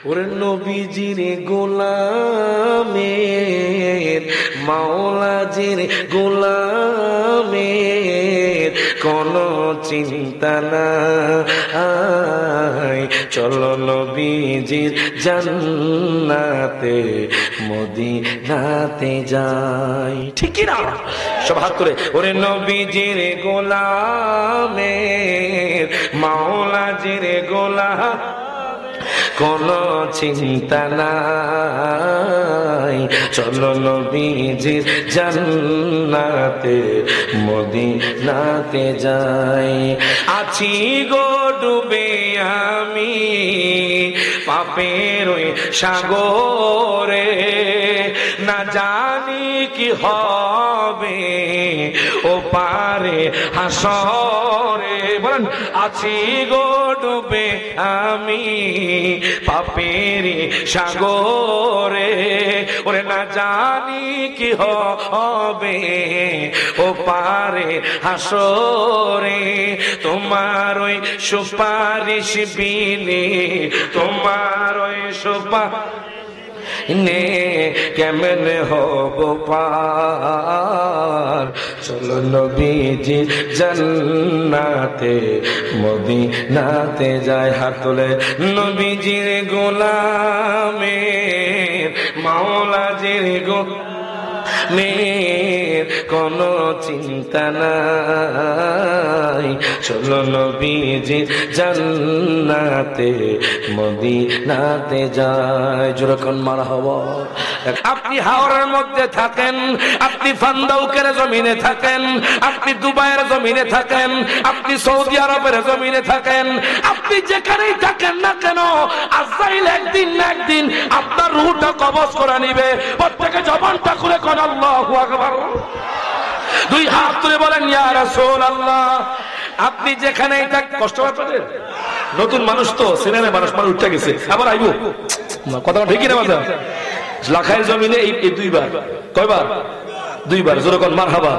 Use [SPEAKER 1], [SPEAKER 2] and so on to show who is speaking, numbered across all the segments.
[SPEAKER 1] ওরে নবীজির গোলামের মাওলাজির গোলামের কোনো চিন্তা নাই, চলো নবীজির জান্নাতে মদিনাতে যাই। ঠিক কি না? সব হাত করে ওরে নবীজির গোলামের মাওলাজির গোলাম কোনো চিন্তা নাই, চলো নবীজির জান্নাতে মদিনাতে যাই। আছি গো ডুবে আমি পাপের ওই সাগরে, না জানি কি হবে ও পারে হাসরে। বলেন আছি গো ডুবে আমি পাপের সাগরে, ওরে না জানি কি হবে ও পারে হাসরে। তোমার ওই সুপারিশ বিনে, তোমার ওই নে কেমনে হব পার, চলো নবীজি জান্নাতে মদিনাতে যায়। হাত তোলে নবীজির গোলামের মাওলাজির গোলামের কোনো চিন্তা নাই, চলো নবীজির জান্নাতে মদিনাতে যায়। যেরকম মারহাবা। আপনি হাওড়ের মধ্যে থাকেন, আপনি ফান্দাউকের জমিনে থাকেন, আপনি দুবাইয়ের জমিনে থাকেন, আপনি সৌদি আরবের জমিনে থাকেন, আপনি যেখানেই থাকেন না কেন, আজরাইল একদিন না একদিন আপনার রূহটা কবজ করে নিবে। প্রত্যেকে জবানটা খুলে কোন আল্লাহু আকবার, দুই হাত তুলে বলেন ইয়া রাসূলুল্লাহ। আপনি যেখানেই থাকেন, কষ্ট পাচ্ছেন, নতুন মানুষ তো সিনেমা মানুষ উঠে গেছে, আবার আইবো কথা ঠিকই না বাজা। লাখাইয়ের জমিনে এই দুইবার, কয়বার? দুইবার। যেরকম মারহাবা।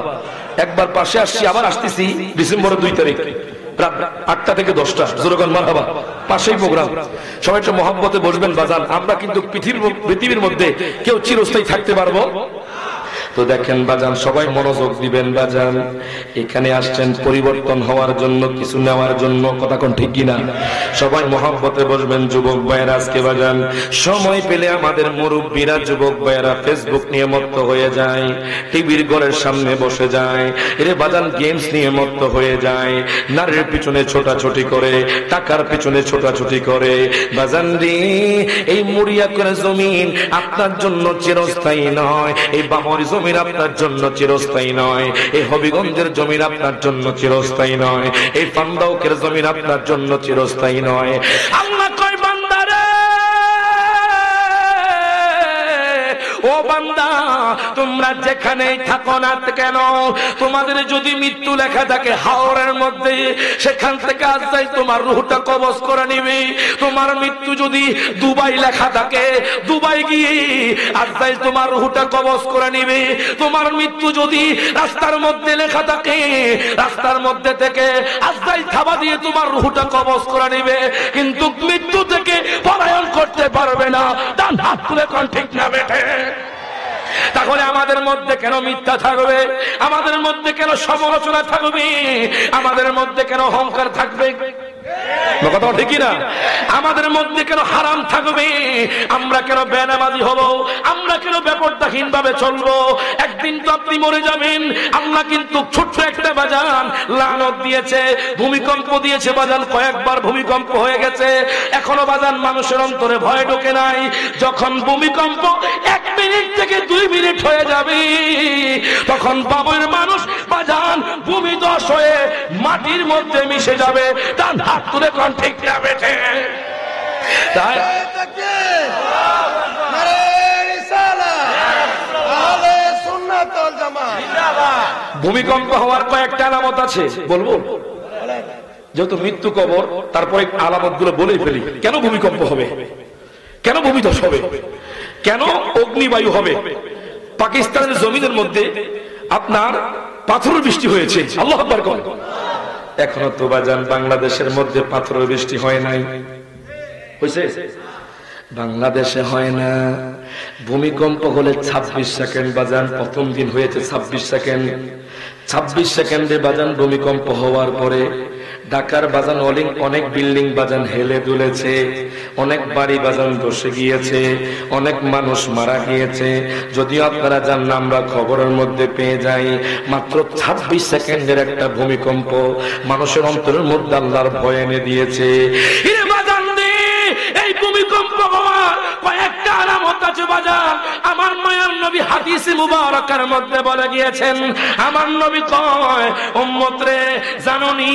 [SPEAKER 1] একবার পাশে আসছি, আবার আসতেছি ডিসেম্বরের 2 তারিখ রাত 8টা থেকে 10টা। যেরকম মারহাবা, পাশেই প্রোগ্রাম। সবাই একটু মহব্বতে বসবেন বাজান। আমরা কিন্তু পৃথিবীর মধ্যে কেউ চিরস্থায়ী থাকতে পারবো তো দেখেন বাজান, সবাই মনোযোগ দিবেন বাজান। এখানে আসছেন পরিবর্তন হওয়ার জন্য, কিছু নেওয়ার জন্য, কথা কোন ঠিক কিনা? সবাই মহব্বতে বসবেন। যুবক ভাইয়েরা আজকে বাজান সময় পেলে আমাদের মুরব্বীরা যুবক ভাইয়েরা ফেসবুক নিয়ে মত্ত হয়ে যায়, টিভির ঘরের সামনে বসে যায়, এরে বাজান গেমস নিয়ে মত্ত হয়ে যায়, নারীর পিছনে ছোটাছুটি করে, টাকার পিছনে ছোটাছুটি করে। বাজান রে, এই মুড়িয়া করে জমিন আপনার জন্য চিরস্থায়ী নয়, এই বামরি জমিন আপনার জন্য চিরস্থায়ী নয়, এই হবিগঞ্জের জমিন আপনার জন্য চিরস্থায়ী নয়, এই ফান্দাউকের জমিন আপনার জন্য চিরস্থায়ী নয়। আল্লাহ কয় বান্দারে, ও বান্দা তোমরা যেখানেই থাকো না কেন, তোমাদের যদি মৃত্যু লেখা থাকে হাওরের মধ্যে, সেখান থেকে আজরাইল তোমার রূহটা কবজ করে নিবে। তোমার মৃত্যু যদি দুবাই লেখা থাকে, দুবাই গিয়ে আজরাইল তোমার রূহটা কবজ করে নিবে। তোমার মৃত্যু যদি রাস্তার মধ্যে লেখা থাকে, রাস্তার মধ্যে থেকে আজরাইল থাবা দিয়ে তোমার রূহটা কবজ করে নিবে, কিন্তু মৃত্যু থেকে পলায়ন করতে পারবে না। ডান হাত তুলে কোন ঠিক না বেঠে? তাহলে আমাদের মধ্যে কেন মিথ্যা থাকবে? আমাদের মধ্যে কেন সমালোচনা থাকবে? আমাদের মধ্যে কেন অহংকার থাকবে? কথা ঠিকই না? আমাদের মধ্যে কেন হারাম থাকবে? আমরা কেন বেনামাজি হব? আমরা কেন বেপরদাহীন ভাবে চলবো? একদিন তো আপনি মরে যাবেন। আল্লাহ কিন্তু ছোট্ট একটা বাজান লানত দিয়েছে, ভূমিকম্প দিয়েছে বাজান, কয়েকবার ভূমিকম্প হয়ে গেছে, এখনো বাজান মানুষের অন্তরে ভয় ঢোকে নাই। যখন ভূমিকম্প 1 মিনিট থেকে 2 মিনিট হয়ে যাবে, তখন বাবুর মানুষ বাজান ভূমিধস হয়ে মাটির মধ্যে মিশে যাবে। তার হাত তুলে কোন ঠিক না বেঠে? তাই ভূমিকম্প হওয়ার কয়েকটা আলামত আছে, বলবো? যেহেতু মৃত্যু কবর, তারপরে আলামত গুলো বলেই ফেলি। কেন ভূমিকম্প হবে? কেন ভূমিধস হবে? কেন অগ্নিবায়ু হবে? পাকিস্তানের জমিনের মধ্যে আপনার পাথরের বৃষ্টি হয়েছে, আল্লাহু আকবার কোন। এখনো তো বাজান বাংলাদেশের মধ্যে পাথরের বৃষ্টি হয় নাই, হয়েছে? বাংলাদেশে হয় না। ভূমিকম্প হলে 26 সেকেন্ড বাজান, প্রথম দিন হয়েছে 26 সেকেন্ড। 26 সেকেন্ডে বাজান ভূমিকম্প হওয়ার পরে ঢাকার বাজান অনেক বিল্ডিং বাজান হেলে দুলেছে, অনেক বাড়ি বাজান ধসে গিয়েছে, অনেক মানুষ মারা গিয়েছে। যদিও আপনারা জানেন, আমরা খবরের মধ্যে পেয়ে যাই মাত্র 26 সেকেন্ডের একটা ভূমিকম্প মানুষের অন্তরের মধ্যে আল্লাহর ভয় এনে দিয়েছে। এই ভূমিকম্প হওয়ার কয়েকটা আলামত আছে বাজান। আমার মায়ার নবী হাদিসে মুবারাকার মধ্যে বলে গিয়েছেন, আমার নবী কয়, উম্মত রে জানোনি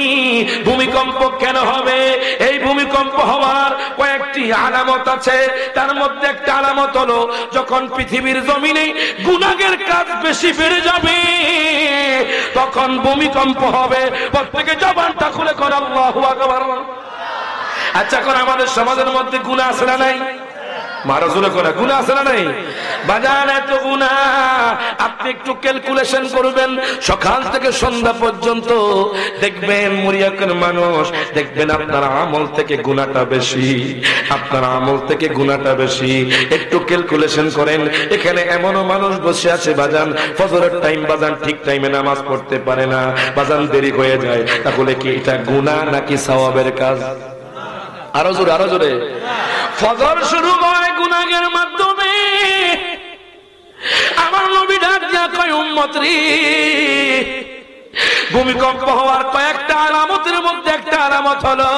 [SPEAKER 1] ভূমিকম্প কেন হবে? এই ভূমিকম্প হওয়ার কয়েকটি আলামত আছে। তার মধ্যে একটা আলামত হলো, যখন পৃথিবীর জমিনে গুনাহের কাজ বেশি বেড়ে যাবে তখন ভূমিকম্প হবে। প্রত্যেকে জবানটা খুলে কোন আল্লাহু আকবার। আচ্ছা, এখন আমাদের সমাজের মধ্যে গুনাহ আছে না নাই? মারাজুলে করে গুনাহ আছে না নাই? বাজান এত গুনাহ, আপনি একটু ক্যালকুলেশন করবেন, সকাল থেকে সন্ধ্যা পর্যন্ত দেখবেন মরিয়াকের মানুষ, দেখবেন আপনার আমল থেকে গুনাহটা বেশি, আপনার আমল থেকে গুনাহটা বেশি। একটু ক্যালকুলেশন করেন, এখানে এমনও মানুষ বসে আছে বাজান, ফজরের টাইম বাজান ঠিক টাইমে নামাজ পড়তে পারে না, বাজান দেরি হয়ে যায়। তাহলে কি এটা গুনাহ নাকি সওয়াবের কাজ? আরো জোরে, আরো জোরে। ফজর শুরু হয় গুনাহের মাধ্যমে। আমার নবী ডাক দিয়া কয়, উম্মত রে ভূমিকম্প হওয়ার কয়েকটা আলামতের মধ্যে একটা আলামত হলো,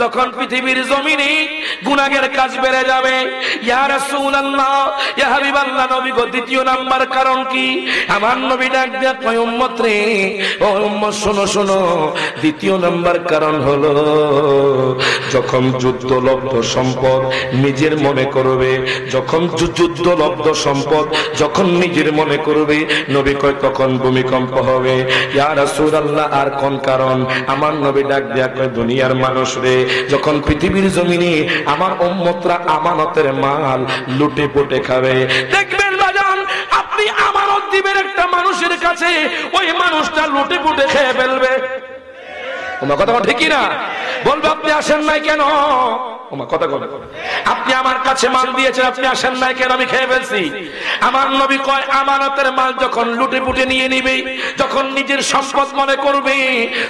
[SPEAKER 1] যখন পৃথিবীর জমিনে গুনাহের কাজ বেড়ে যাবে। ইয়া রাসূলুল্লাহ, ইয়া হাবিবাল্লাহ, নবী গো দ্বিতীয় নাম্বার কারণ কি? আমার নবী ডাক দিয়া কয়, উম্মত রে, ও উম্মত শোনো শোনো, দ্বিতীয় নাম্বার কারণ হলো যখন যুদ্ধলব্ধ সম্পদ নিজের মনে করবে, যখন যুদ্ধলব্ধ সম্পদ যখন নিজের মনে করবে, নবী কয় তখন ভূমিকম্প হবে। ইয়া রাসূলুল্লাহ, আর কোন কারণ? আমার নবী ডাক দিয়া কয়, দুনিয়ার মানুষ রে, যখন পৃথিবীর জমিনে আমার উম্মতরা আমানতের মাল লুটে পুটে খাবে, দেখবেন বাজান আপনি আমানত দিবেন একটা মানুষের কাছে, ওই মানুষটা লুটে পুটে খেয়ে ফেলবে। ওমা কথা ঠিক না? বলবে আপনি আসেন নাই কেন? ওমা কথা বলে, আপনি আমার কাছে মাল দিয়েছেন, আপনি আসেন নাই কেন? আমি খেয়ে ফেলছি। আমার নবী কয়, আমানতের মাল যখন লুটে পুটে নিয়ে নিবে, যখন নিজের সম্পদ মনে করবে,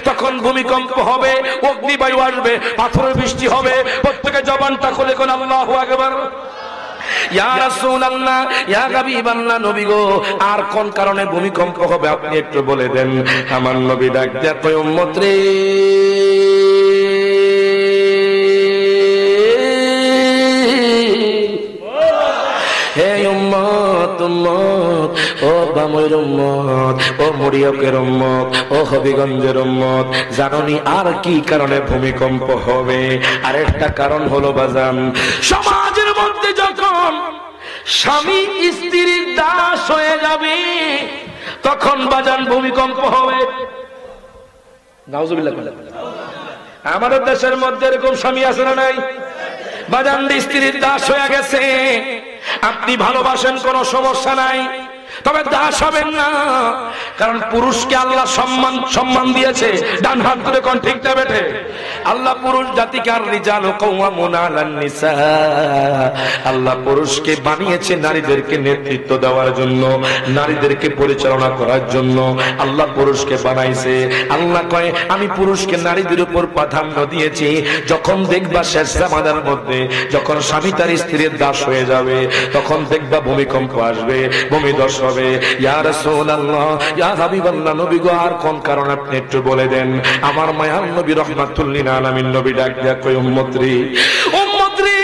[SPEAKER 1] তখন ভূমিকম্প হবে, অগ্নিবায়ু আসবে, পাথরের বৃষ্টি হবে। প্রত্যেকে জবানটা খুলে কোন আল্লাহু আকবার। ইয়া রাসূলুল্লাহ, ইয়া হাবিবাল্লাহ, নবী গো আর কোন কারণে ভূমিকম্প হবে আপনি একটু বলে দেন। আমার নবী ডাক দিয়া কয়, উম্মত রে হে উম্মত, উম্মত, ও বামুর উম্মত, ও মরিয়কের উম্মত, ও হবিগঞ্জের উম্মত, জানোনি আর কি কারণে ভূমিকম্প হবে? আরেকটা কারণ হলো বাজান, সমাজের মধ্যে যখন স্বামী স্ত্রীর দাস হয়ে যাবে তখন বাজান ভূমিকম্প হবে। নাউজুবিল্লাহ। আমাদের দেশের মধ্যে এরকম স্বামী আছে না নাই? বাজান স্ত্রীর দাস হয়ে গেছে, আপনি ভালোবাসেন কোনো সমস্যা নাই, তবে দাস হবেন না। কারণ পুরুষকে আল্লাহ সম্মান দিয়েছে। ডান হাত করে কোন ঠিক না বেঠে? আল্লাহ পুরুষ জাতিকে আর রিজালু কাওয়ামুনা আলান নিসা, আল্লাহ পুরুষকে বানিয়েছে নারীদেরকে নেতৃত্ব দেওয়ার জন্য, নারীদেরকে পরিচালনা করার জন্য আল্লাহ পুরুষকে বানাইছে। আল্লাহ কয়, আমি পুরুষকে নারীদের উপর প্রাধান্য দিয়েছি। যখন দেখবা শেষ জামানার মধ্যে যখন স্বামী তার স্ত্রীর দাস হয়ে যাবে, তখন দেখবা ভূমিকম্প আসবে, ভূমিধস হবে। ইয়া রাসূলুল্লাহ, ইয়া হাবিবাল্লাহ, নবী গো আর কোন কারণ আপনি একটু বলে দেন। আমার মায়ার নবী রাহমাতুল লিল আলামিন নবী ডাক দিয়া কই, উম্মত রে, উম্মত রে,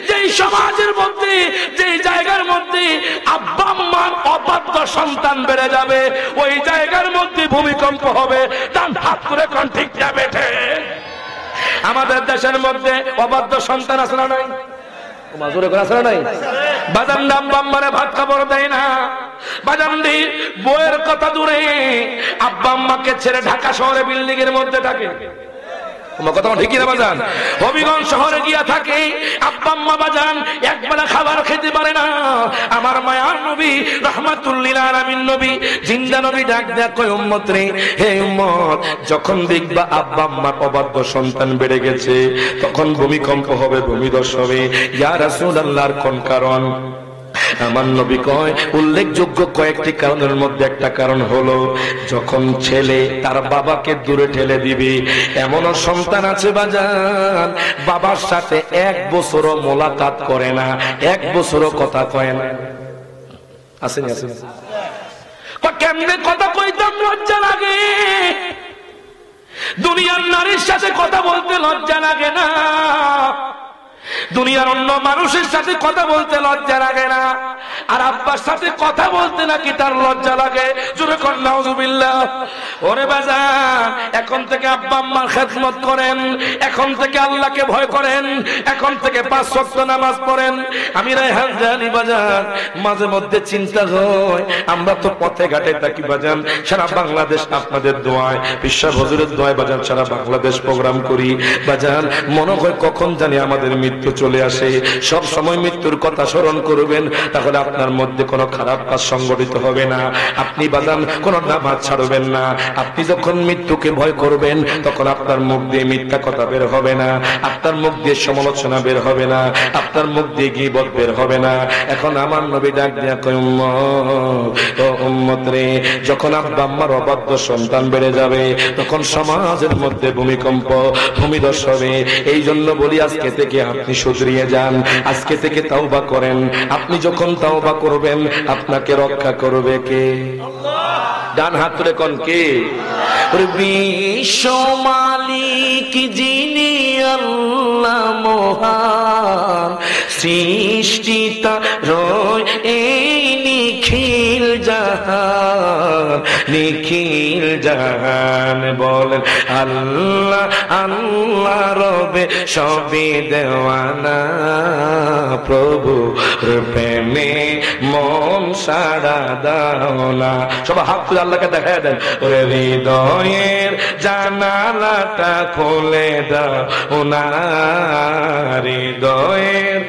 [SPEAKER 1] যেই সমাজের মধ্যে, যেই জায়গার মধ্যে আব্বা আম্মার অবাধ্য সন্তান বেড়ে যাবে, ওই জায়গার মধ্যে ভূমিকম্প হবে। ডান হাত করে কোন ঠিক না বেঠে? আমাদের দেশের মধ্যে অবাধ্য সন্তান আছে না নাই? বাজান আব্বা ভাত খাবার দেয় না, বাজান বইয়ের কথা দূরে, আব্বা আম্মাকে ছেড়ে ঢাকা শহরে বিল্ডিং এর মধ্যে থাকে। তোমার কথা ঠিক না বাজান? হবিগঞ্জ শহরে গিয়া থাকে, আব্বা আম্মা বাজান একবেলা খাবার খেতে পারে না। আমার মায়ার নবী রাহমাতুল লিল আলামিন নবী জিন্দা নবী ডাক দেয়া কয়, উম্মত রে, হে উম্মত, যখন দেখবা আব্বা আম্মার অবাধ্য সন্তান বেড়ে গেছে, তখন ভূমিকম্প হবে, ভূমিধস হবে। ইয়া রাসূলুল্লাহর কোন কারণ? আমার নবী কয়, উল্লেখযোগ্য কয়েকটি কারণের মধ্যে একটা কারণ হলো, যখন ছেলে তার বাবাকে দূরে ঠেলে দিবে। এমনও সন্তান আছে বাজান, বাবার সাথে 1 বছরও মোলাকাত করে না, 1 বছরও কথা কয় না। আসেন আসেন, কেমনে কথা কইতাম লজ্জা লাগে। দুনিয়ার নারীর সাথে কথা বলতে লজ্জা লাগে না, দুনিয়ার অন্য মানুষের সাথে কথা বলতে লজ্জা লাগে না, আর আব্বার সাথে কথা বলতে নাকি তার লজ্জা লাগে। জোরে কর নাউজুবিল্লাহ। ওরে বাজান, এখন থেকে আব্বা আম্মার খেদমত করেন, এখন থেকে আল্লাহকে ভয় করেন, এখন থেকে 5 ওয়াক্ত নামাজ পড়েন। আমি রায়হান জানি বাজান, মাঝে মধ্যে চিন্তা হয়, আমরা তো পথে ঘাটে থাকি বাজান, সারা বাংলাদেশ আপনাদের দোয়ায়, বিশ্বাস হুজুরের দোয়ায় বাজান সারা বাংলাদেশ প্রোগ্রাম করি বাজান। মনে হয় কখন জানি আমাদের মৃত্যু চলে আসে। সব সময় মৃত্যুর কথা স্মরণ করবেন, তাহলে আপনার মধ্যে কোনো খারাপ কাজ সংগঠিত হবে না। আপনি বাজান কোনো নামাজ ছাড়বেন না। আপনি যখন মৃত্যুকে ভয় করবেন, তখন আপনার মুখ দিয়ে মিথ্যা কথা বের হবে না, আপনার মুখ দিয়ে সমালোচনা বের হবে না, আপনার মুখ দিয়ে গীবত বের হবে না। এখন আমার নবী ডাক দিয়া কয়, উম্মত, ও উম্মত রে, যখন আব্বা আম্মার অবাধ্য সন্তান বেড়ে যাবে, তখন সমাজের মধ্যে ভূমিকম্প, ভূমিধস হবে। এই জন্য বলি, আজকে থেকে আপনি শুধরিয়ে যান, আজকে থেকে তাওবা করেন। আপনি যখন তাওবা করবেন, আপনাকে রক্ষা করবে কে? ডান হাত তুলে কোন কে? বিশ্ব মালিক যিনি আল্লাহ মহান, সৃষ্টিতা রয় এই নিখিল জাহান, নিখিল জাহান। বলেন আল্লাহ আল্লাহ রবে সবই দেওয়ানা, প্রভু প্রেমে মন সাড়া দাও না। সবাই হাত তুলে আল্লাহকে দেখায় দেন। ওরে হৃদয়ের জানালাটা খুলে দাও না, হৃদয়ের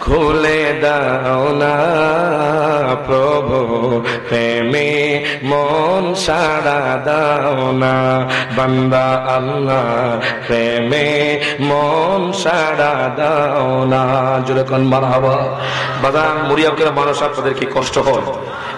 [SPEAKER 1] খুলে দাও না, প্রভু প্রেমে মন সাড়া দাও না, বান্দা আল্লাহ প্রেমে মন সাড়া দাও না। জোরে কোন মারহাবা। বাজান, মুরিয়াবকের মানুষ আপনাদের কি কষ্ট হয়?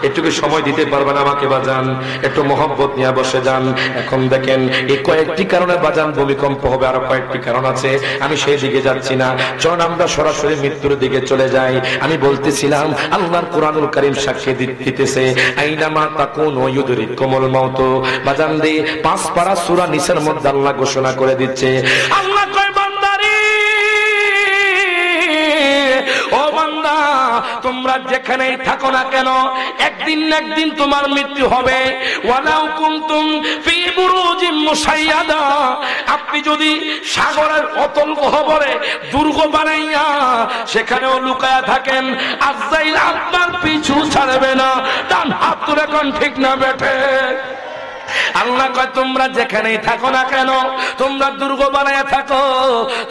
[SPEAKER 1] একটু সময় দিতে পারবেন আমাকে বাজান? একটু মহব্বত নিয়ে বসে যান। এখন দেখেন, এই কয়েকটি কারণে বাজান ভূমিকম্প হবে, আরো কয়েকটি কারণ আছে, আমি সেই দিকে যাচ্ছি না। চলুন আমরা সরাসরি মৃত্যুর দিকে চলে যাই। আমি বলতেছিলাম, আল্লাহর কুরআনুল কারীম সাক্ষী দিতেছে, আইনামা তাকুনু ইউদরিকুমুল মাউত। বাজান রে, 5 পারা সূরা নিসার মধ্যে আল্লাহ ঘোষণা করে দিচ্ছে, আল্লাহ কয়, বান্দারে, ও বান্দা, তোমরা যেখানেই থাকো না কেন, একদিন না একদিন তোমার মৃত্যু হবে। ওয়ালাউ কুনতুম ফি বুরুজিম মুশাইয়াদা, আপনি যদি সাগরের অতল গহ্বরে দুর্গ বানাইয়া সেখানেও লুকায়া থাকেন, আজরাইল আপনার পিছু ছাড়বে না। ডান হাত তুলে কোন ঠিক না বেঠে? আল্লাহ কয়, তোমরা যেখানেই থাকো না কেন, তোমরা দুর্গ বানাইয়া থাকো,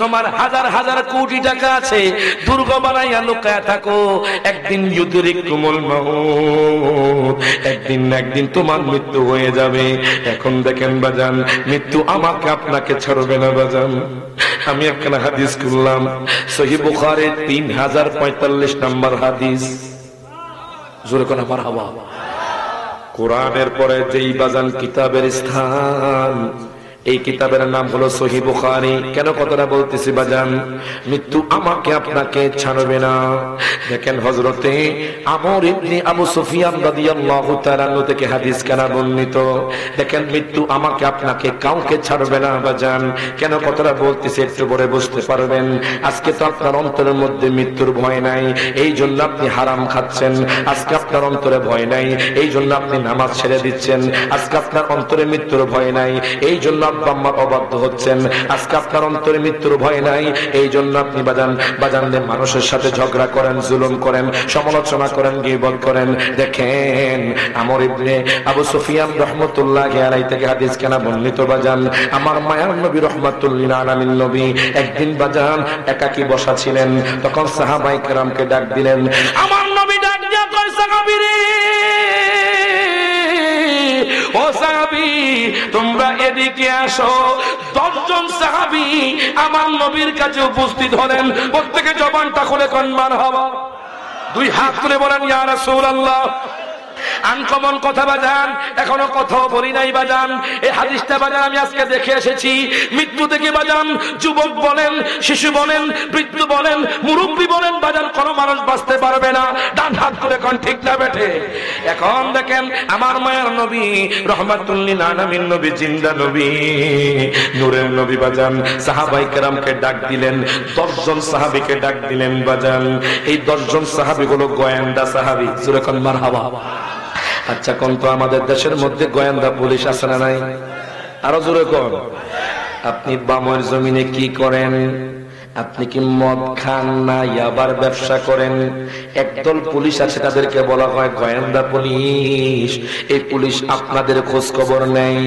[SPEAKER 1] তোমার হাজার হাজার কোটি টাকা আছে, দুর্গ বানাইয়া লুকায়া থাকো, একদিন ইউদরিকুমুল মাউত, একদিন না একদিন তোমার মৃত্যু হয়ে যাবে। এখন দেখেন বাজান, মৃত্যু আমাকে আপনাকে ছাড়বে না বাজান। আমি একটা হাদিস করলাম, সহিহ বুখারীর 3045 নম্বর হাদিস। জোরে কোন মারহাবা। কোরআনের পরে যেই বাজান কিতাবের স্থান, এই কিতাবের নাম হলো সহিহ বুখারী। কেন কথাটা বলতেছি বাজান? মৃত্যু আমাকে আপনাকে ছাড়বে না। দেখেন, হযরতে আমর ইবনে আবু সুফিয়ান রাদিয়াল্লাহু তাআলা থেকে হাদিস কানা বর্ণিত। দেখেন, মৃত্যু আমাকে আপনাকে কাউকে ছাড়বে না বাজান। কেন কথাটা বলতেছি একটু পরে বুঝতে পারবেন। আজকে তো আপনার অন্তরের মধ্যে মৃত্যুর ভয় নাই, এই জন্য আপনি হারাম খাচ্ছেন। আজকে আপনার অন্তরে ভয় নাই, এই জন্য আপনি নামাজ ছেড়ে দিচ্ছেন। আজকে আপনার অন্তরে মৃত্যুর ভয় নাই, এই জন্য আব্বা আম্মার অবাধ্য হচ্ছেন, আজকে আপনার অন্তরে মৃত্যুর ভয় নাই, এই জন্য আপনি বাজানদের মানুষের সাথে ঝগড়া করেন, জুলুম করেন, সমালোচনা করেন, গীবত করেন। দেখেন আমর ইবনে আবু সুফিয়ান রাহমাতুল্লাহি আলাইহি থেকে হাদিস কেনা বর্ণিত বাজান, আমার মায়ার নবী রাহমাতুল্লিল আলামিন নবী একদিন বাজান একাকী বসা ছিলেন, তখন সাহাবায়ে কেরামকে ডাক দিলেন। আমার নবী ডাক দিয়া কয়, সাহাবীরে, ও সাহাবী তোমরা এদিকে আসো। 10 জন সাহাবী আমার নবীর কাছে উপস্থিত হলেন, প্রত্যেকে জবানটা খুলে কোন মারহাবা, 2 হাত তুলে বলেন ইয়া রাসূলুল্লাহ। আনকমন কথা বাজান, এখনো কথাও বলি নাই বাজান। এই হাদিসটা বাজান আমি আজকে দেখে এসেছি। মৃত্যু থেকে বাজান যুবক বলেন, শিশু বলেন, বৃদ্ধ বলেন, মুরব্বী বলেন বাজান, কোন মানুষ বাঁচতে পারবে না। ডান হাত করে কোন ঠিক না বেঠে? এখন দেখেন আমার মায়ের নবী রাহমাতুল লিল আলামিন নবী, জিন্দা নবী, নূরের নবী বাজান সাহাবায়ে কেরামকে ডাক দিলেন। 10 জন সাহাবীকে ডাক দিলেন বাজান। এই 10 জন সাহাবী হলো গোয়েন্দা সাহাবী। জোরে কোন মারহাবা। আচ্ছা কোন তো আমাদের দেশের মধ্যে গোয়েন্দা পুলিশ আছে না নাই? আরো জোরে কোন। আপনি বামের জমিনে কি করেন? আপনি কি মদ খান না ইয়াবার ব্যবসা করেন? একদল পুলিশ আছে, তাদেরকে বলা হয় গোয়েন্দা পুলিশ। এই পুলিশ আপনাদের খোঁজ খবর নেই।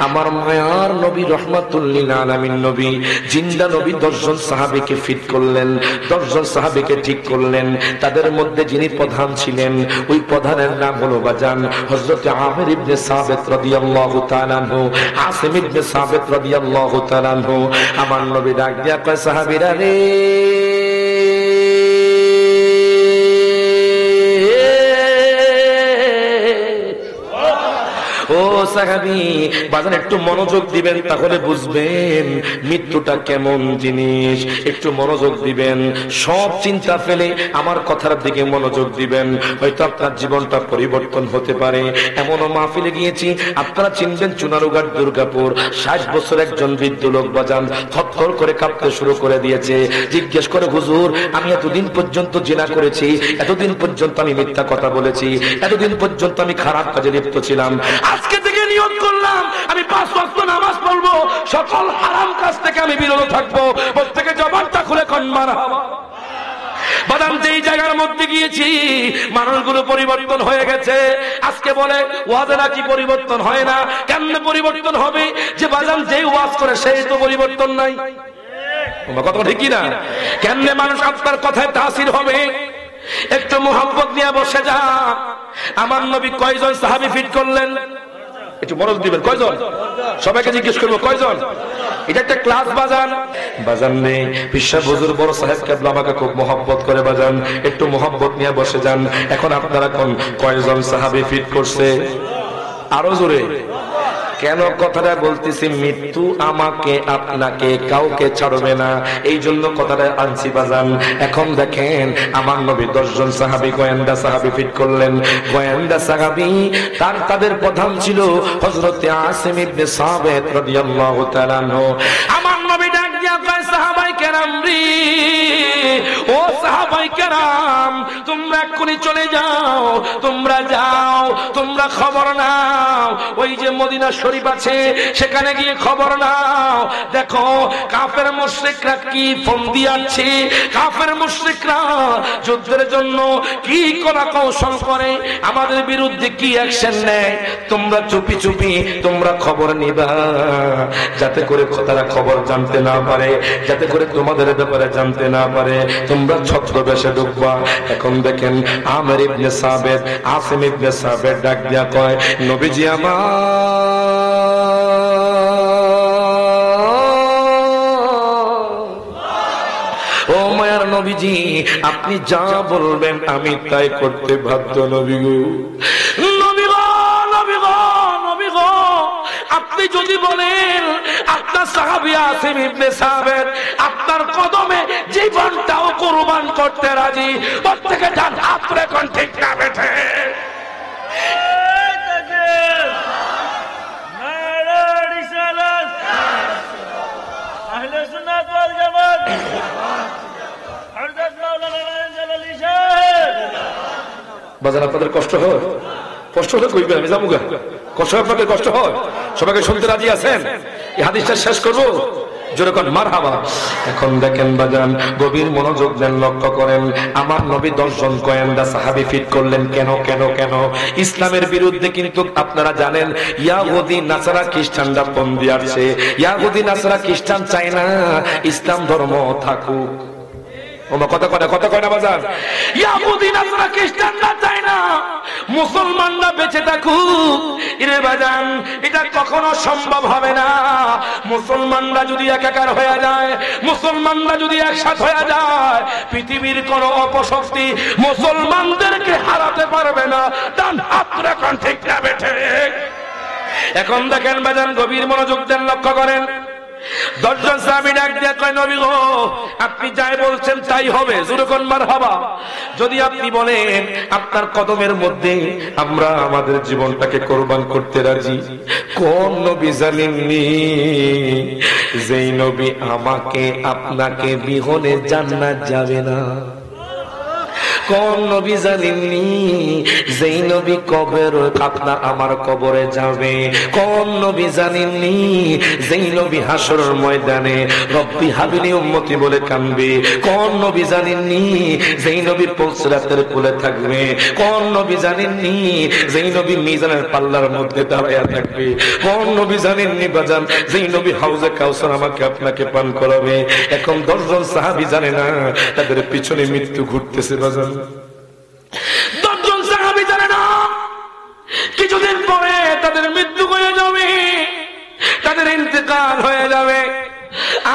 [SPEAKER 1] আমার মায়ার নবী রাহমাতুল লিল আলামিন নবী, জিন্দা নবী 10 জন সাহাবীকে ফিট করলেন, 10 জন সাহাবীকে ঠিক করলেন। তাদের মধ্যে যিনি প্রধান ছিলেন, ওই প্রধানের নাম হলো বাজান হযরত আমির ইবনে সাবিত রাদিয়াল্লাহু তাআলা আনহু, আসিম ইবনে সাবিত রাদিয়াল্লাহু তাআলা আনহু। আমার নবী ডাক দিয়া কয়, সাহাবীরা রে, ও সাহাবী বাজান একটু মনোযোগ দিবেন, তাহলে বুঝবেন মৃত্যুটা কেমন জিনিস। একটু মনোযোগ দিবেন, সব চিন্তা ফেলে আমার কথার দিকে মনোযোগ দিবেন, হয়তো আপনার জীবনটা পরিবর্তন হতে পারে। এমনও মাহফিলে গিয়েছি, আপনারা চিনবেন চুনারুঘাট দুর্গাপুর, 60 বছর একজন বৃদ্ধ লোক বাজান থরথর করে কাঁপতে শুরু করে দিয়েছে। জিজ্ঞেস করে, হুজুর আমি এতদিন পর্যন্ত জিনা করেছি, এতদিন পর্যন্ত আমি মিথ্যা কথা বলেছি, এতদিন পর্যন্ত আমি খারাপ কাজে লিপ্ত ছিলাম, আজকে থেকে নিয়ত করলাম আমি 5 ওয়াক্ত নামাজ পড়বো, সকল হারাম কাজ থেকে আমি বিরত থাকবো। প্রত্যেকে জবানটা খুলে কোন মারহাবা। বাদাম যেই জায়গার মধ্যে গিয়েছি মানুষগুলো পরিবর্তন হয়ে গেছে। আজকে বলে ওয়াজে নাকি পরিবর্তন হয় না। কেমনে পরিবর্তন হবে? যে বাদাম যেই ওয়াজ করে সেই তো পরিবর্তন নাই। কথা ঠিক না? কেমনে মানুষ আপনার কথায় তাসির হবে? একটু মোহাম্মত নিয়ে বসে যা। আমার নবী কয়জন সাহাবী ফিট করলেন? একটু মনোযোগ দিবেন। কয়জন? সবাইকে জিজ্ঞেস করবো কয়জন? এটা একটা ক্লাস বাজান। বাজান নেই বিশ্বাস হুজুর বড় সাহেব কেবলা আমাকে খুব মোহাব্বত করে বাজান, একটু মোহাব্বত নিয়ে বসে যান। এখন আপনারা কোন কয়জন সাহাবী ফিট করছে? আরো জোরে। কেন কথাটা বলতেছি? মৃত্যু আমাকে আপনাকে কাউকে ছাড়বে না, এই জন্য কথাটা আনছি বাজান। এখন দেখেন আমার নবী 10 জন সাহাবী গোয়েন্দা সাহাবী ফিট করলেন। গোয়েন্দা সাহাবী তাদের প্রধান ছিল হযরত আসিম ইবনে সাবিত রাদিয়াল্লাহু তাআলা আনহু। আমার নবী ডাক দিয়া কয়, সাহাবায়ে কেরাম রে, ও সাহাবায়ে কেরাম তোমরা এক্ষুনি চলে যাও, তোমরা যাও, তোমরা খবর নাও, ওই যে মদিনা শরীফ আছে সেখানে গিয়ে খবর নাও। দেখো কাফের মুশরিকরা কি ফন্দি আছে, কাফের মুশরিকরা যুদ্ধের জন্য কি করা কৌশল করে, আমাদের বিরুদ্ধে কি অ্যাকশন নেয়। তোমরা চুপি চুপি তোমরা খবর নিবা, যাতে করে তারা খবর জানতে না পারে, যাতে করে তোমাদের ব্যাপারে জানতে না পারে। তোমরা ছদ্মবেশে ঢুকবা। এখন দেখেন আমির ইবনে সাবিত, আসিম ইবনে সাবিত ডাক দিয়া কয়, নবীজি আমার, ও মায়ার নবীজি আপনি যা বলবেন আমি তাই করতে বাধ্য। নবী গো, নবী গো, নবী গো, নবী গো, আপনি যদি বলেন আপনার সাহাবী আসিম ইবনে সাবিত আপনার কদমে জীবনটাও কুরবান করতে রাজি, প্রত্যেকে ডান হাত তুলে কোন ঠিক না বেঠে? বাজার আপনাদের কষ্ট হয়? কষ্ট হলে কইবেন, আমি যাবো গা। কষ্ট আপনাদের কষ্ট হয়? সবাইকে শুনতে রাজি আছেন? এই হাদিসটা শেষ করবো, যেরকম মারহাবা। এখন দেখেন বাজান, গভীর মনোযোগ দেন, লক্ষ্য করেন। আমার নবী 10 জন গোয়েন্দা সাহাবী ফিট করলেন। কেন কেন কেন? ইসলামের বিরুদ্ধে কিন্তু আপনারা জানেন ইয়াহুদি নাসারা খ্রিস্টানরা বন্দী আছে। ইয়াহুদি নাসারা খ্রিস্টান চায় না ইসলাম ধর্ম থাকুক। কথা কয় না বাজার? ইয়াহুদি নাসারা খ্রিস্টানরা চায় না মুসলমানরা বেঁচে থাকুক। ইরে বাজান, এটা কখনো সম্ভব হবে না। মুসলমানরা যদি একাকার হয়ে যায়, মুসলমানরা যদি একসাথে হয়ে যায়, পৃথিবীর কোন অপশক্তি মুসলমানদেরকে হারাতে পারবে না। ডান হাত রাখুন, ঠিক না বেঠে? এখন দেখেন বাজান, গভীর মনোযোগ দেন, লক্ষ্য করেন। 10 জন সাহাবী ডাক দিয়ে কয়, নবী গো, আপনি যাই বলছেন তাই হবে। জোরকন মারহাবা। যদি আপনি বলেন আপনার কদমের মধ্যে আমরা আমাদের জীবনটাকে কোরবান করতে রাজি। কোন নবী জানেননি? যেই নবী আমাকে আপনাকে বিহনে জান্নাত যাবে না। কোন নবী জানেননি? যেই নবী কবর আপনার আমার কবরে যাবে। কোন নবী জানেননি? যেই নবী হাসরের ময়দানে রব্বি হাবিলি উম্মতি বলে কাঁদবে। কোন নবী জানেননি? যেই নবী পুলসিরাতের কোলে থাকবে। কোন নবী জানেননি? যেই নবী মিজানের পাল্লার মধ্যে দাঁড়ায়া থাকবে। কোন নবী জানেননি বাজান? যেই নবী হাউজে কাউসার আমাকে আপনাকে পান করাবে। এখন 10 জন সাহাবী জানে না তাদের পিছনে মৃত্যু ঘুরতেছে বাজান। 10 জন সাহাবী জানে না কিছুদিন পরে তাদের মৃত্যু হয়ে যাবে, তাদের ইন্তেকাল হয়ে যাবে।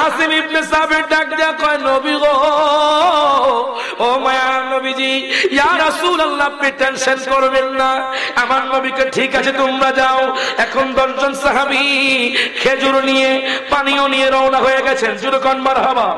[SPEAKER 1] আসিম ইবনে সাবির ডাক দিয়া কয়, নবী গো, ও মায়ার নবীজি, ইয়া রাসূলুল্লাহ, আপনি টেনশন করবেন না, আমার নবীকে ঠিক আছে তোমরা যাও। এখন 10 জন সাহাবী খেজুর নিয়ে পানিও নিয়ে রওনা হয়ে গেছেন। জুরকান মারহাবা।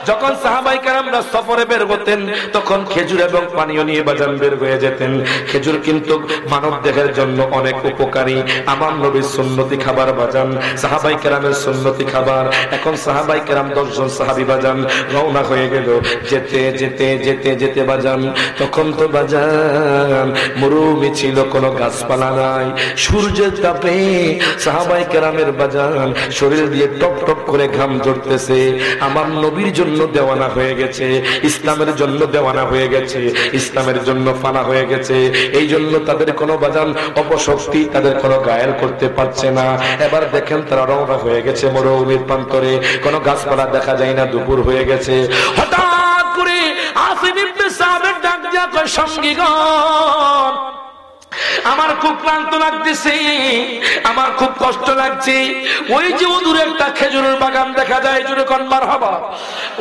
[SPEAKER 1] যখন সাহাবায়ে কেরামরা সফরে বের হতেন তখন খেজুর এবং পানিও নিয়ে বাজান বের হয়ে যেতেন। খেজুর কিন্তু মানব দেহের জন্য অনেক উপকারী। আমার নবীর সুন্নতি খাবার বাজান, সাহাবায়ে কেরামের সুন্নতি খাবার। এখন সাহাবায়ে কেরাম 10 জন সাহাবী বাজান রওনা হয়ে গেল। যেতে যেতে যেতে যেতে বাজান, তখন তো বাজান মরুভূমি ছিল, কোনো গাছপালা নাই। সূর্যের তাপে সাহাবায়ে কেরামের বাজান শরীর দিয়ে টপ টপ করে ঘাম ঝরতেছে। আমার নবীর জন্য দেওয়ানা হয়ে গেছে, ইসলামের জন্য দেওয়ানা হয়ে গেছে, ইসলামের জন্য ফানা হয়ে গেছে। এই জন্য তাদের কোনো বাজান অপশক্তি তাদের কোনো গায়েল করতে পারছে না। এবার দেখেন তারা রওনা হয়ে গেছে মরুভূমির প্রান্তরে, কোনো গাছপালা দেখা যায় না, দুপুর হয়ে গেছে। হঠাৎ করে আসিম ইবনে সাবির ডাক দিয়া কয়, সঙ্গীগণ, আমার খুব ক্লান্ত লাগতেছে, আমার খুব কষ্ট লাগছে। ওই যে দূরে একটা খেজুরের বাগান দেখা যায়, জোরে কোন মারহাবা।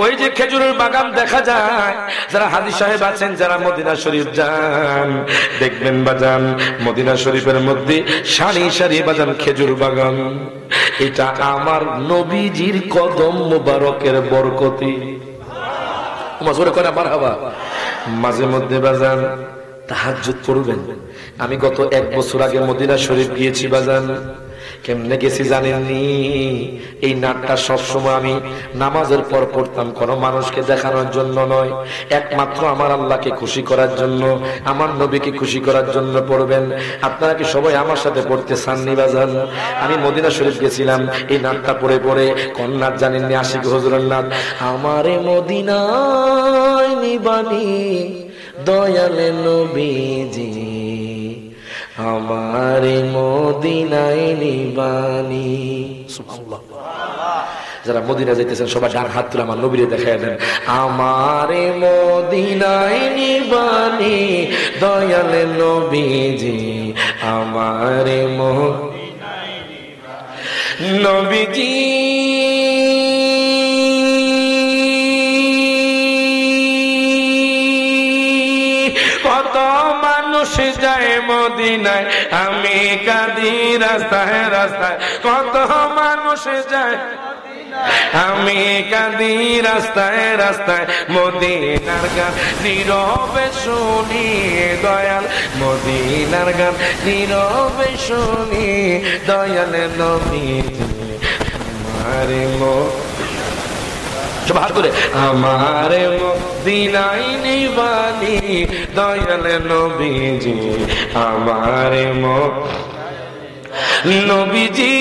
[SPEAKER 1] ওই যে খেজুরের বাগান দেখা যায়, যারা হাজী সাহেব আছেন, যারা মদিনা শরীফ যান, দেখবেন বাজান মদিনা শরীফের মধ্যে সারি সারি বাজান খেজুর বাগান। এটা আমার নবীজির কদম মোবারকের বরকতি। জোরে কোন মারহাবা। মাঝে মধ্যে বাজান তাহাজ্জুদ পড়বেন। আমি গত 1 বছর আগে মদিনা শরীফ গিয়েছি বাজান। কেমনে গেছি জানেননি? এই নাটটা সবসময় আমি নামাজের পর পড়তাম, কোনো মানুষকে দেখানোর জন্য নয়, একমাত্র আমার আল্লাহকে খুশি করার জন্য, আমার নবীকে খুশি করার জন্য পড়বেন। আপনারা কি সবাই আমার সাথে পড়তে চাননি বাজান? আমি মদিনা শরীফ গেছিলাম, এই নাটটা পড়ে পড়ে কোন নাট জানেননি? আশিক হুজুরের নাট। আমারে মদিনায় নিবানি দয়ালে নবীজি, আমারে মদিনায় নিবানি। সুবহানাল্লাহ। যারা মদিনা যাইতেছেন সবাই ডান হাত তুলে আমার নবীরে দেখায় দেন। আমারে মদিনায় নিবানি দয়ালে নবীজি, আমারে মদিনায় নিবানি নবীজি। কত মানুষ যায় মদিনায়, আমি কাঁদি রাস্তায় রাস্তায়। কত মানুষ যায়, আমি কাঁদি রাস্তায় রাস্তায়। মদিনার গান নীরবে শুনি দয়াল, মদিনার গান নীরবে শুনি দয়াল নবীজি, আমারে সব হাত তুলে, আমারে মদিনায় নিবানি দয়াল নবীজি, আমারে নবীজি।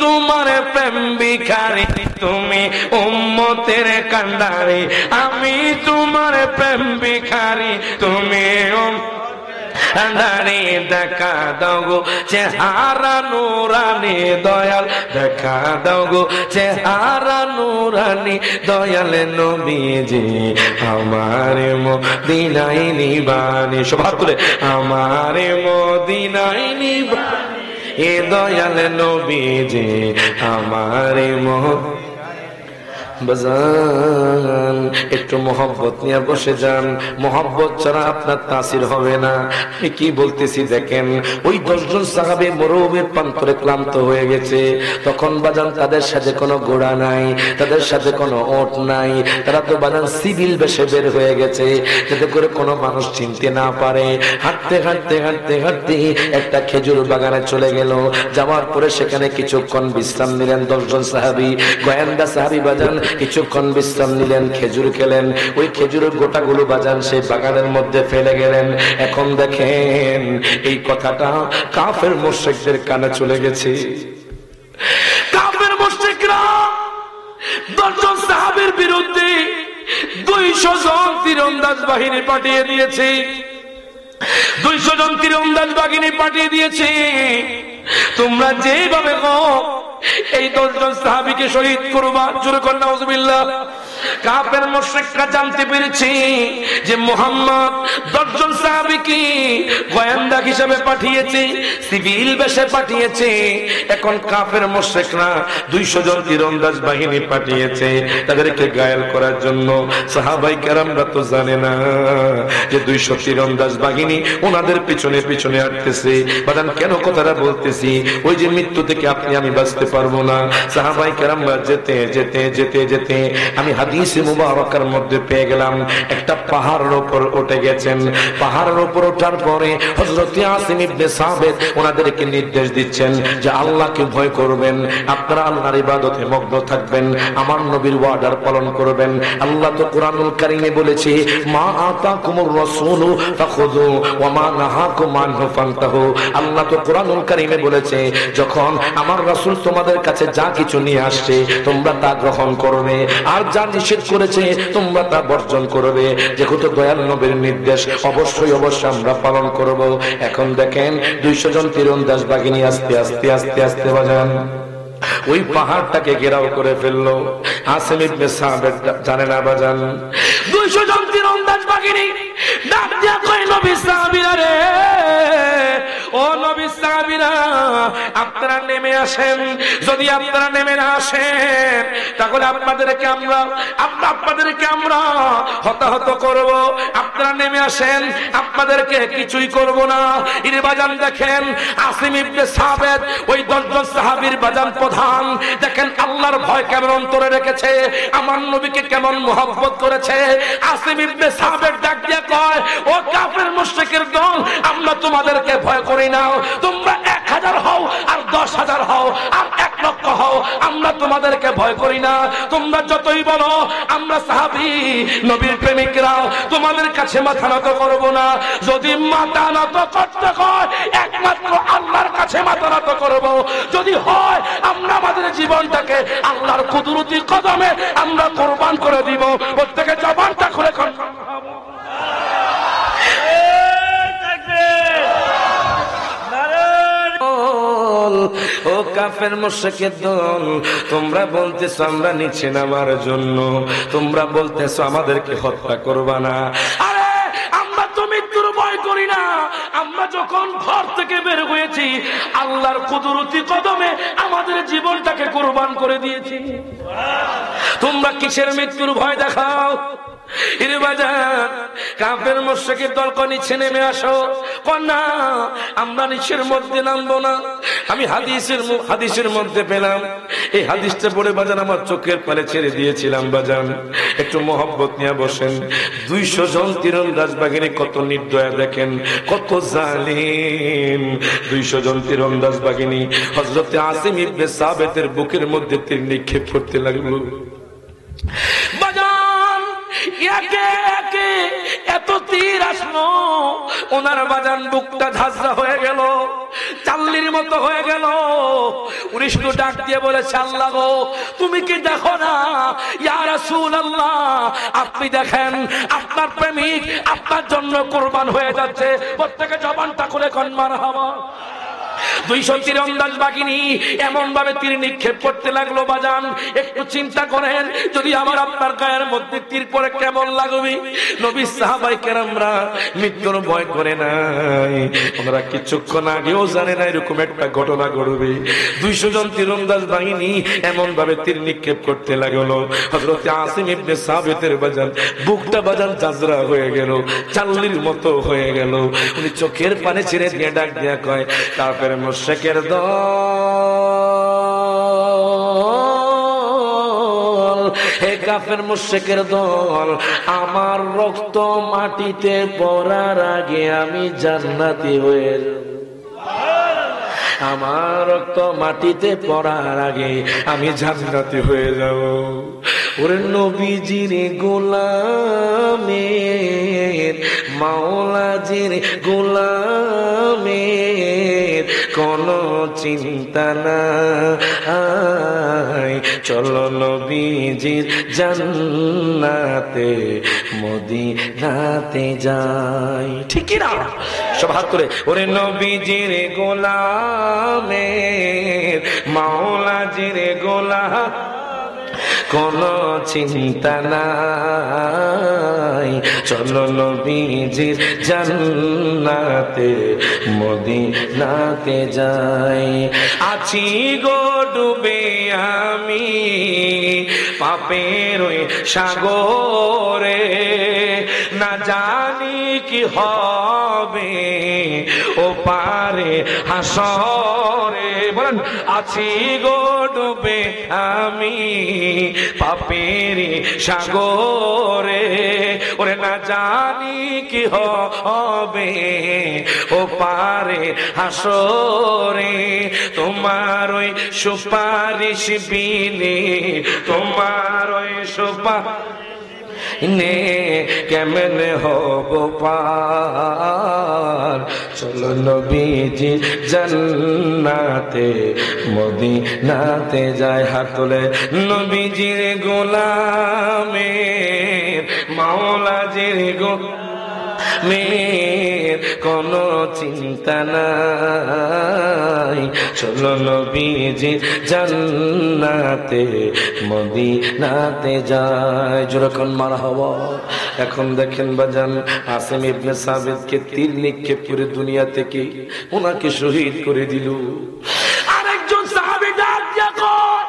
[SPEAKER 1] তোমার প্রেম ভিখারি, তুমি উম্মতের কান্ডারি। আমি তোমার প্রেম ভিখারি, তুমি কান্ডারি। দেখা দাও গো চেহারা নুরানি দয়াল, দেখা দাও গো চেহারা নুরানি দয়াল নবীজি আমার মদিনায় নিবানি। সবার তুলে আমার মদিনায় নিবানি এ দয়াল নবীজি আমার বাজান। একটু মোহব্বত নিয়ে বসে যান, মোহব্বত ছাড়া আপনার তাসির হবে না। আমি কি বলতেছি দেখেন, ওই 10 জন সাহাবী মরুভূমির প্রান্তরে ক্লান্ত হয়ে গেছে। তখন বাজান তাদের সাথে কোনো ঘোড়া নাই, তাদের সাথে কোনো ওট নাই, তারা তো বাজান সিভিল বেশে বের হয়ে গেছে যাতে করে কোনো মানুষ চিনতে না পারে। হাঁটতে হাঁটতে হাঁটতে হাঁটতে একটা খেজুর বাগানে চলে গেল। যাওয়ার পরে সেখানে কিছুক্ষণ বিশ্রাম নিলেন 10 জন সাহাবী। গোয়েন্দা সাহাবী বাজান কিছুক্ষণ বিশ্রাম নিলেন, খেজুর খেলেন। ওই খেজুরের গোটাগুলো বাজান সেই বাগানের মধ্যে ফেলে গেলেন। এখন দেখেন এই কথাটা কাফের মুশরিকদের কানে চলে গেছে। কাফের মুশরিকরা 10 জন সাহাবীর বিরুদ্ধে 200 জন তীরন্দাজ বাহিনী পাঠিয়ে দিয়েছে। 200 জন তীরন্দাজ বাহিনী পাঠিয়ে দিয়েছে। তোমরা যেভাবে হোক এই 10 জন সাহাবীকে শহীদ করবা। জোরে কর নাউজুবিল্লাহ। কাফের মুশরিকরা জানতে পেরেছে যে মুহাম্মদ 10 জন সাহাবীকে গোয়েন্দা হিসেবে পাঠিয়েছে, সিভিল বেশে পাঠিয়েছে। এখন কাফের মুশরিকরা 200 জন তীরন্দাজ বাহিনী পাঠিয়েছে তাদেরকে ঘায়েল করার জন্য। সাহাবায়ে কেরামরা তো জানে না যে 200 তীরন্দাজ বাহিনী ওনাদের পিছনে পিছনে আসতেছে। বাদান কেন কথাটা বলতেছি, ওই যে মৃত্যু থেকে আপনি আমি বাঁচতে পারবো না। সাহাবায়ে কেরামরা যেতে যেতে যেতে যেতে আমি হাদিসে মুবারাকার মধ্যে পেয়ে গেলাম একটা পাহাড়ের উপর উঠে গেছেন। পাহাড়ের উপর ওঠার পরে হযরত আসিম ইবনে সাবিত ওনাদেরকে নির্দেশ দিচ্ছেন যে আল্লাহকে ভয় করবেন, আপনারা আল্লাহর ইবাদতে মগ্ন থাকবেন, আমার নবীর ওয়াদার পালন করবেন। আল্লাহ তো কোরআনুল কারীমে বলেছে মা আতাকুমুর রাসূলু ফাখুযু ওয়া মা নাহাকুম আনহু ফান্তাহু। আল্লাহ তো কোরআনুল কারীমে বলেছে যখন আমার রাসূল তোমাদের কাছে যা কিছু নিয়ে আসছে তোমরা তা গ্রহণ করবে, আর যা নিষেধ করেছে তোমরা তা বর্জন করবে। যেহেতু দয়াল নবীর নির্দেশ অবশ্যই অবশ্যই আমরা পালন করব। এখন দেখেন 200 জন তীরন্দাজ বাহিনী আস্তে আস্তে আস্তে আস্তে বাজান ওই পাহাড়টাকে ঘেরাও করে ফেললো। আসিম ইবনে সাবিত জানে না বাজান 200 জন তীরন্দাজ বাহিনী ডাক দিয়া কয় নবী সাহাবীরা রে, ও নবী সাহাবীরা আপনারা নেমে আসেন। যদি আপনারা নেমে না আসেন তাহলে আপনাদেরকে আমরা হতাহত করব। আপনারা নেমে আসেন, আপনাদেরকে কিছুই করব না। ইনি বাজান দেখেন আসিম ইবনে সাবিত ওই 10 জন সাহাবীর বাজান প্রধান। দেখেন আল্লাহর ভয় কেমন অন্তরে রেখেছে, আমার নবীকে কেমন মহব্বত করেছে। আসিম ইবনে সাবিত ডাক দিয়ে কয় ও কাফের মুশরিকের দল, আমরা তোমাদেরকে ভয় করি না। তোমরা 1000 হও আর 10,000 হও আর 1 লক্ষ হও, আমরা তোমাদেরকে ভয় করি না। তোমরা যতই বলো আমরা সাহাবী নবীর প্রেমিকরা তোমাদের কাছে মাথা নত করব না। যদি মাথা নত করতে হয় একমাত্র আল্লাহর কাছে মাথা নত করব। যদি হয় আমরা আমাদের জীবনটাকে আল্লাহর কুদরতি কদমে আমরা কুরবান করে দিব। প্রত্যেকে জবানটা খুলে ও কাফের মুশরিকের দল, তোমরা বলতেছো আমরা নিচে নামার জন্য, তোমরা বলতেছো আমাদেরকে হত্যা করবা না। আরে আমরা তো মৃত্যুর ভয় করি না। আমরা যখন ঘর থেকে বের হয়েছি আল্লাহর কুদরতি কদমে আমাদের জীবনটাকে কুরবান করে দিয়েছি। তোমরা কিসের মৃত্যুর ভয় দেখাও? ইরে বাজান কাফের মুশরিকের দল কো নিচে নেমে আসো। না আমরা নিচের মধ্যে নামবো না। আমি হাদিসের মধ্যে পেলাম, এই হাদিসটা পড়ে বাজান আমার চোখের পানি ছেড়ে দিয়েছিলাম। বাজান একটু মহব্বত নিয়ে বসেন। 200 জন তীরন্দাজ বাহিনী কত নির্দয়া দেখেন, কত জালিম। 200 জন তীরন্দাজ বাহিনী হযরত আসিম ইবনে সাবিতের বুকের মধ্যে তীর নিক্ষেপ করতে লাগলো। বাজান একে একে এত তীর আসলো, ওনার বাজান বুকটা ঝাঁঝরা হয়ে গেল, চাল্লির মতো হয়ে গেল। উনি শুধু ডাক দিয়ে বলেছে, আল্লাহ গো তুমি কি দেখো না? ইয়া রাসূলুল্লাহ, আপনি দেখেন আপনার প্রেমিক আপনার জন্য কুরবান হয়ে যাচ্ছে। প্রত্যেকে জবানটা খুলে কোন মারহাবা। 200 তীরন্দাজ বাহিনী এমন ভাবে তীর নিক্ষেপ করতে লাগলো বাজান, একটু চিন্তা করেন যদি আমার আপনার গায়ের মধ্যে তীর পড়ে কেমন লাগবে। নবী সাহাবায়ে কেরামরা মৃত্যুর ভয় করে নাই, ওনারা কিছুক্ষণ আগেও জানে না এরকম একটা ঘটনা ঘটবে। 200 জন তীরন্দাজ বাহিনী এমন ভাবে তীর নিক্ষেপ করতে লাগলো, হযরত আসিম ইবনে সাবিতের বাজান বুকটা বাজান জাজরা হয়ে গেল, চাল্লির মতো হয়ে গেল। উনি চোখের পানি ছেড়ে দিয়ে ডাক দিয়া কয়, কাফের মুশরিকের দল, হে কাফের মুশরিকের দল, আমার রক্ত মাটিতে পড়ার আগে আমি জান্নাতি হয়ে যাব। আমার রক্ত মাটিতে পড়ার আগে আমি জান্নাতি হয়ে যাব। ওরে নবীজির গোলামের, মাওলাজির গোলামের কোনো চিন্তা নাই, চলো নবীজির জান্নাতে মদিনাতে যাই। ঠিক কি না? সব হাত করে, ওরে নবীজির গোলামের, মাওলাজির গোলাম কোনো চিন্তা নাই, চলো নবীজির জান্নাতে মদিনাতে যাই। আছি গো ডুবে আমি পাপের ওই সাগরে, না জানি কি হবে ও পারে হাসরে। বলেন, আছি গো ডুবে আমি পাপের সাগরে, ওরে না জানি কি হবে ও পারে হাসরে। তোমার ওই সুপারিশ বিনে, তোমার ওই নে কেমনে হব পার, চলো নবীজি জান্নাতে মদিনাতে যায়। হাত তোলে, নবীজির গোলামের, মাওলাজির গোলামের কোনো চিন্তা নাই, চলো নবীজির জান্নাতে মদিনাতে যায়। যেরকম মারহাবা। এখন দেখেন বাজান, আসিম ইবনে সাবিতকে তীর নিক্ষেপ করে দুনিয়া থেকে ওনাকে শহীদ করে দিল। আরেকজন সাহাবী ডাক দিয়া কয়,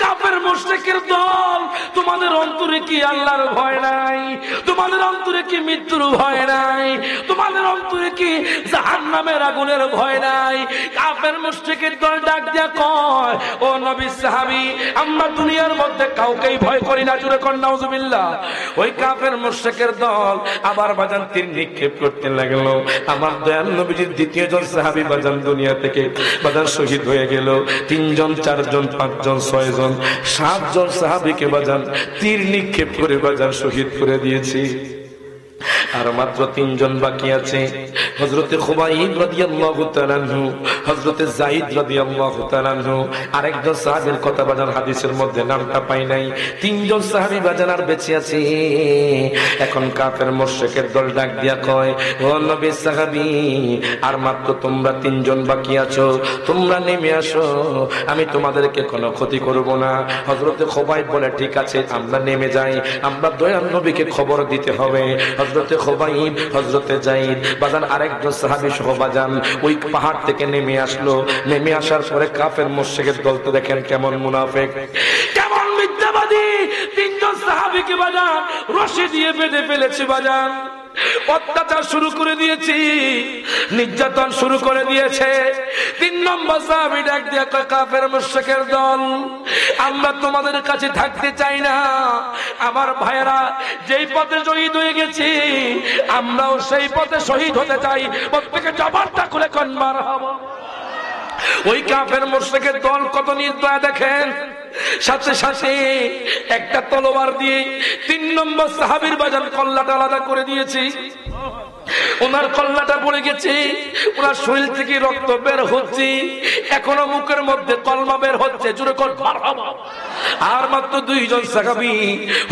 [SPEAKER 1] কাফের মুশরিকের দল, তোমাদের অন্তরে কি আল্লাহর ভয় নাই? তোমাদের অন্তরে কি মৃত্যুর ভয় নাই? তোমাদের অন্তরে কি জাহান্নামের আগুনের ভয় নাই? কাফের মুশরিকের দল ডাক দিয়া কয়, ও নবী সাহাবী, আমরা দুনিয়ার মধ্যে কাউকেই ভয় করি না। জোরে কোন নাউজুবিল্লাহ। ওই কাফের মুশরিকের দল আবার বাজান তীর নিক্ষেপ করতে লাগলো। আমার দয়াল নবীজির দ্বিতীয় জন সাহাবী বাজান দুনিয়া থেকে বাজান শহীদ হয়ে গেল। 3 জন, 4 জন, 5 জন, 6 জন, 7 জন সাহাবীকে বাজান তীর নিক্ষেপ করে বাজান শহীদ করে দিয়েছি। আর মাত্র 3 জন বাকি আছে, হযরতে খুবাইব রাদিয়াল্লাহু তাআলা আনহু, হযরতে যায়েদ রাদিয়াল্লাহু তাআলা আনহু। আরেকজন সাহাবীর কথা বাজান হাদিসের মধ্যে নামটা পাই নাই। 3 জন সাহাবী বাজান আর বেঁচে আছে। এখন কাফের মুশরিকের দল ডাক দিয়া কয়, ও নবী সাহাবী, আর মাত্র তোমরা 3 জন বাকি আছো, তোমরা নেমে আসো, আমি তোমাদেরকে কোনো ক্ষতি করব না। হযরতে খুবাইব বলে, ঠিক আছে আমরা নেমে যাই, আমরা দয়াল নবীকে খবর দিতে হবে। হযরতে খুবাইব, হযরতে যায়েদ বাজান আরেকজন সাহাবী সহ বাজান ওই পাহাড় থেকে নেমে আসলো। নেমে আসার পরে কাফের মুশরিকের দল তো দেখেন কেমন মুনাফিক, কেমন মিথ্যাবাদী। 3 জন সাহাবীকে বাজান রশি দিয়ে বেঁধে ফেলেছে, বাজান অত্যাচার শুরু করে দিয়েছি, নির্যাতন শুরু করে দিয়েছে। 3 নম্বর সাহাবী ডাক দিয়া কয়, কাফের মুশরিকের দল, আমরা তোমাদের কাছে থাকতে চাই না। আমার ভাইয়েরা যেই পথে শহীদ হয়ে গেছি, আমরাও সেই পথে শহীদ হতে চাই। প্রত্যেকে জবানটা খুলে কোন মারহাবা। ওই কাফের মুশরিকের দল কত নির্দয় দেখেন। সাথে সাথে একটা তলোয়ার দিয়ে 3 নম্বর সাহাবীর বাজান কল্লাটা আলাদা করে দিয়েছে। ওনার কল্লাটা পড়ে গেছে, ওনার শরীর থেকে রক্ত বের হচ্ছে, এখনো মুখের মধ্যে কলমা বের হচ্ছে। জোরে কর মারহাবা। আর মাত্র 2 জন সাহাবী,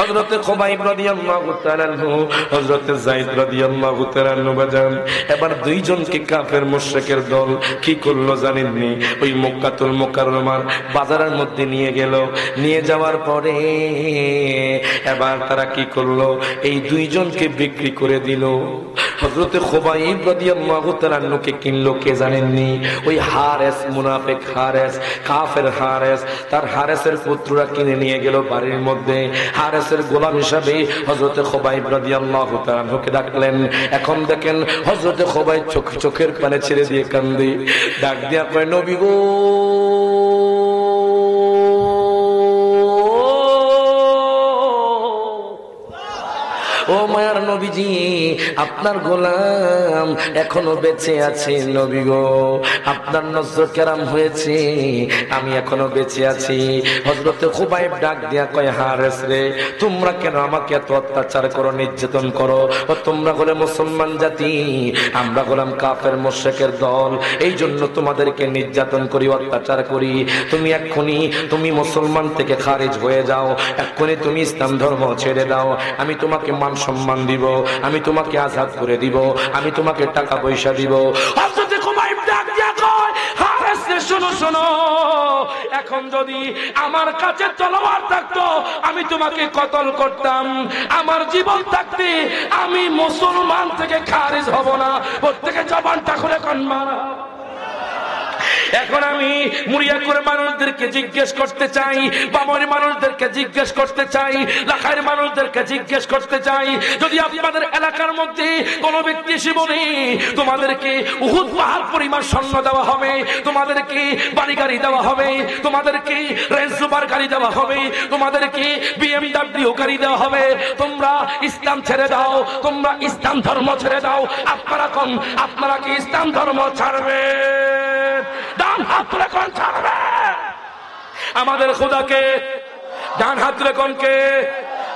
[SPEAKER 1] হযরত খুবাইব রাদিয়াল্লাহু তাআলা আনহু, হযরত যায়েদ রাদিয়াল্লাহু তাআলা আনহু বাজান। এবার 2 জনকে কাফের মুশরিকের দল কি করলো জানেননি? ওই মক্কাতুল মুকাররমার বাজারের মধ্যে নিয়ে গেল। নিয়ে যাওয়ার পরে এবার তারা কি করলো? এই 2 জনকে বিক্রি করে দিল। হযরত খুবাইব রাদিয়াল্লাহু তাআলা আনহুকে কিনলো কে জানেননি? ওই হারেস, মুনাফিক হারেস, কাফের হারেস। তার হারেসের পুত্ররা কিনে নিয়ে গেল বাড়ির মধ্যে। হারেসের গোলাম হিসাবে হযরত খুবাইব রাদিয়াল্লাহু তাআলা আনহুকে ডাকলেন। এখন দেখেন হযরত খুবাইব চোখের পানি ছেড়ে দিয়ে কান্দে, ডাক দিয়া কয়, নবী গো, ও মায়ার নবীজি, আপনার গোলাম এখনো বেঁচে আছে। নবী গো, আপনার নজর কেরাম হয়েছে, আমি এখনো বেঁচে আছি। হযরত খুবাইব ডাক দিয়া কয়, হারেস রে, তোমরা কেন আমাকে এত অত্যাচার করো, নির্যাতন করো? ও তোমরা হলে মুসলমান জাতি, আমরা হলাম কাফের মুশরিকের দল, এই জন্য তোমাদেরকে নির্যাতন করি, অত্যাচার করি। তুমি এক্ষুনি তুমি মুসলমান থেকে খারিজ হয়ে যাও, এক্ষুনি তুমি ইসলাম ধর্ম ছেড়ে দাও। আমি তোমাকে সম্মান দিব, আমি তোমাকে আজাদ করে দিব, আমি তোমাকে টাকা পয়সা দিব। হযরত খুবাইব ডাক দিয়া কয়, হারেস রে, শোনো শোনো, এখন যদি আমার কাছে তলোয়ার থাকতো আমি তোমাকে কতল করতাম। আমার জীবন থাকতে আমি মুসলমান থেকে খারিজ হব না। প্রত্যেকে জবানটা খুলে কোন মারা। এখন আমি মুরিয়াকুর মানুষদেরকে জিজ্ঞেস করতে চাই, বামনের মানুষদেরকে জিজ্ঞেস করতে চাই, লাখাইয়ের মানুষদেরকে জিজ্ঞেস করতে চাই, যদি আপনাদের এলাকার মধ্যে কোনো ব্যক্তি এসে বলে তোমাদেরকে উহুদ পাহাড় পরিমাণ স্বর্ণ দেওয়া হবে, তোমাদেরকে বাড়ি গাড়ি দেওয়া হবে, তোমাদেরকে রেঞ্জ রোভার গাড়ি দেওয়া হবে, তোমাদেরকে BMW গাড়ি দেওয়া হবে, তোমরা ইসলাম ছেড়ে দাও, তোমরা ইসলাম ধর্ম ছেড়ে দাও, আপনারা কি ইসলাম ধর্ম ছাড়বে? ডান হাত তুলে কোন ছাড়বে? আমাদের খোদাকে ডান হাত তুলে কোনকে?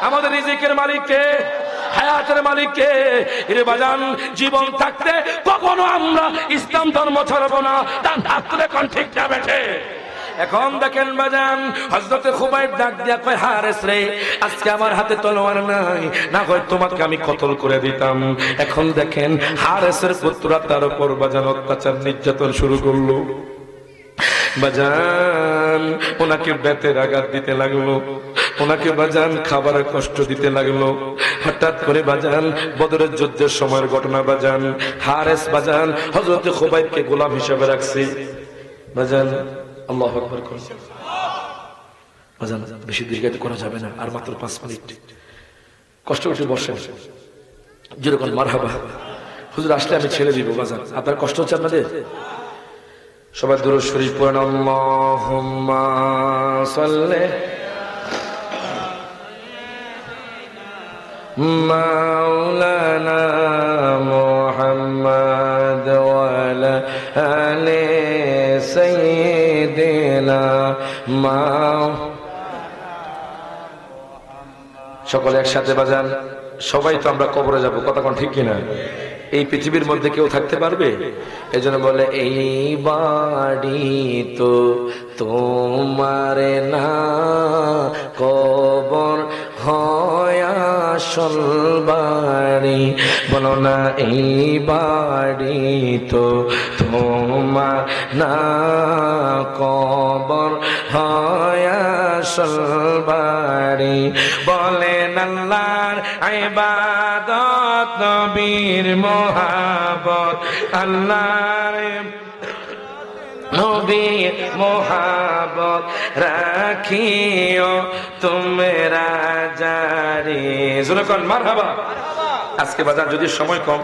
[SPEAKER 1] আমাদের রিজিকের মালিককে, হায়াতের মালিককে। এর বাজান, জীবন থাকতে কখনো আমরা ইসলাম ধর্ম ছাড়বো না। ডান হাত তুলে কোন ঠিক না বেঠে? এখন দেখেন বাজান, হযরত খুবাইব ডাক দিয়া কয়, হারেস রে, আজকে আমার হাতে তলোয়ার নাই, না হয় তোমাকে আমি কতল করে দিতাম। এখন দেখেন হারেসের পুত্ররা তার উপর বাজান অত্যাচার নির্যাতন শুরু করলো। বাজান ওনাকে বেতের আঘাত দিতে লাগলো, ওনাকে বাজান খাবারের কষ্ট দিতে লাগলো। হঠাৎ করে বাজান বদরের যুদ্ধের সময়ের ঘটনা বাজান, হারেস বাজান হযরত খুবাইবকে গোলাম হিসেবে রাখছে। বাজান আল্লাহু আকবার করুন। বাজান বেশি দীর্ঘায়িত করা যাবে না, আর মাত্র 5 মিনিট। কষ্ট করে বসেন, যেরকম মারহাবা। হুজুর আসলে আমি ছেড়ে দিব। বাজান আপনার কষ্ট হচ্ছে আপনাদের? সবাই দুরূদ শরীফ পড়েন। আল্লাহুম্মা সাল্লি মাওলানা মুহাম্মদ ওয়া আলা আলি সাইয়্যিদিনা সকলে একসাথে বাজান। সবাই তো আমরা কবরে যাব, কথা কোন ঠিক কিনা? এই পৃথিবীর মধ্যে কেউ থাকতে পারবে? এজন্য বলে, এই বাড়ি তো তোমার না, কবর হয় আসল বাড়ি। বলো না, এই বাড়ি তো তোমার না, কবর হয় আসল বাড়ি। বলেন আল্লাহর ইবাদত, নবীর মোহাব্বত, আল্লাহর নবীর মোহাব্বত রাখিও তোমরা জারি। জোরে কোন মারহাবা। আজকে বাজার যদি সময় কম,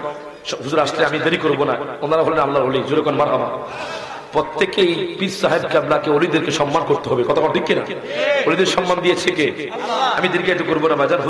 [SPEAKER 1] হুজুর আসলে আমি দেরি করব না, ওনারা হলেন আল্লাহর ওলি। জোরে কোন মারহাবা। প্রত্যেকেই পীর সাহেব কেবলাকে, ওলিদেরকে সম্মান করতে হবে, কথা ঠিক কিনা? ওলিদের সম্মান দিয়েছে কে? আমি দীর্ঘায়িত করবো না বাজার।